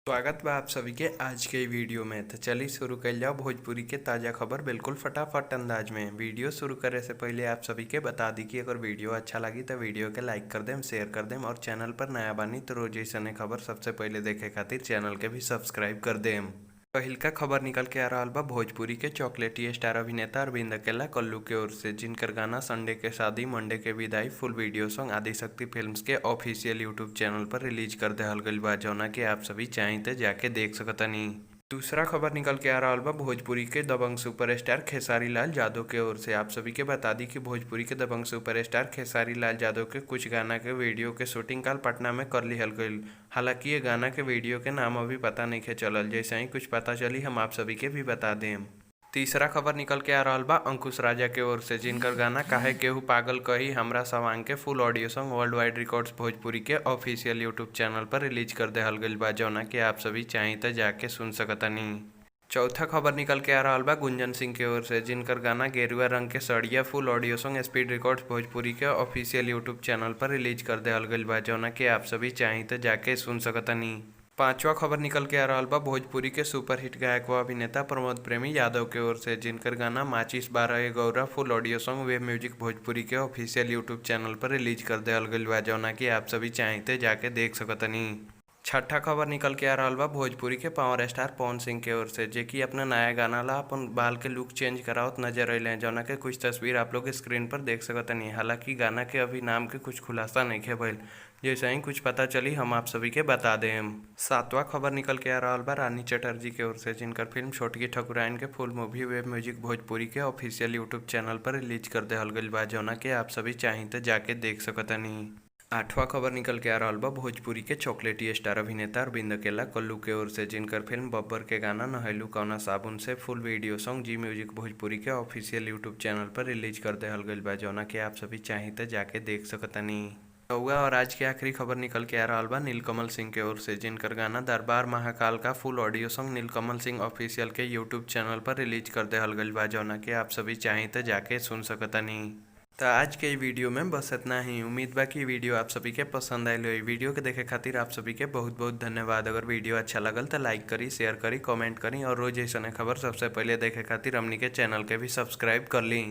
स्वागत बा आप सभी के आज के वीडियो में। तो चलिए शुरू कर जाओ भोजपुरी के ताज़ा खबर बिल्कुल फटाफट अंदाज में। वीडियो शुरू करे से पहले आप सभी के बता दी कि अगर वीडियो अच्छा लगी तो वीडियो के लाइक कर देम, शेयर कर देम और चैनल पर नया बानी तो रोज ऐसे खबर सबसे पहले देखे खातिर चैनल के भी सब्सक्राइब कर देम। पहिलका खबर निकल के आ रहा बा भोजपुरी के चॉकलेटी स्टार अभिनेता अरविंद अकेला कल्लू के ओर से, जिनकर गाना संडे के शादी मंडे के विदाई फुल वीडियो सॉन्ग आदिशक्ति फिल्म्स के ऑफिशियल यूट्यूब चैनल पर रिलीज कर देहल गइल बा, जौना कि आप सभी चाहें तो जाके देख सकतनी। दूसरा खबर निकल के आ रहा बा भोजपुरी के दबंग सुपरस्टार खेसारी लाल यादव के ओर से। आप सभी के बता दी कि भोजपुरी के दबंग सुपरस्टार खेसारी लाल यादव के कुछ गाना के वीडियो के शूटिंग कल पटना में कर लिहल गईल। हालांकि ये गाना के वीडियो के नाम अभी पता नहीं के चलल, जैसे ही कुछ पता चली हम आप सभी के भी बता दें। तीसरा खबर निकल के आ रहा बा अंकुश राजा के ओर से, जिनकर गाना काहे केहू पागल कही हमरा सवांग के full audio song World Wide Records Bhojpuri के ऑफिशियल यूट्यूब चैनल पर रिलीज कर देहल गइल बा, जौना कि आप सभी चाहें तो जाके सुन सकतनी। चौथा खबर निकल के आ रहा बा गुंजन सिंह के ओर से, जिनकर गाना गेरुआ रंग के सड़िया full audio song Speed Records Bhojpuri के ऑफिशियल यूट्यूब चैनल पर रिलीज कर देहल गइल बा, जौना कि आप सभी चाहें तो जाके सुन सकतनी। पांचवा खबर निकल के आ रहा बा भोजपुरी के सुपरहिट गायक व अभिनेता प्रमोद प्रेमी यादव के ओर से, जिनकर गाना माचिस 12 गौरा full audio song Wave Music Bhojpuri के ऑफिशियल यूट्यूब चैनल पर रिलीज कर देहल गइल बा, जौना कि आप सभी चाहें तो जाके देख सकतनी। छठा खबर निकल के आ रहा बा भोजपुरी के पावर स्टार पवन सिंह के ओर से, जे कि अपना नया गाना ला अपन बाल के लुक चेंज करावत नजर अले, जौना के कुछ तस्वीर आप लोग स्क्रीन पर देख सकतनी। हालांकि गाना के अभी नाम के कुछ खुलासा नहीं है भइल, जैसे ही कुछ पता चली हम आप सभी के बता दें। सातवां खबर निकल के आ रहा बा रानी चटर्जी के ओर से, जिनकर फिल्म छोटकी ठकुराइन के फुल मूवी वेब म्यूजिक भोजपुरी के ऑफिशियल यूट्यूब चैनल पर रिलीज कर देहल गइल बा, जौना के आप सभी चाहें तो जाके देख सकतनी। आठवां खबर निकल के आ रहा बा भोजपुरी के चॉकलेटी स्टार अभिनेता अरविंद अकेला कल्लू के ओर से, जिनकर फिल्म बब्बर के गाना नहैलू कौना साबुन से फुल वीडियो सॉन्ग जी म्यूजिक भोजपुरी के ऑफिशियल यूट्यूब चैनल पर रिलीज कर देहल गइल बा, जौना कि आप सभी चाहें तो जाके देख सकतनी। हुआ और आज की आखिरी खबर निकल के आ रहा बा नीलकमल सिंह के ओर से, जिनकर गाना दरबार महाकाल का फुल ऑडियो सॉन्ग नीलकमल सिंह ऑफिशियल के यूट्यूब चैनल पर रिलीज कर देहल गइल बा, जौना कि आप सभी चाहें तो जाके सुन सकतनी। तो आज के वीडियो में बस इतना ही। उम्मीद बा कि वीडियो आप सभी के पसंद आयल होई। वीडियो के देखे खातिर आप सभी के बहुत बहुत धन्यवाद। अगर वीडियो अच्छा लगल तो लाइक करी, शेयर करी, कमेंट करी और रोज ऐसा खबर सबसे पहले देखे खातिर हमनी के चैनल के भी सब्सक्राइब कर ली।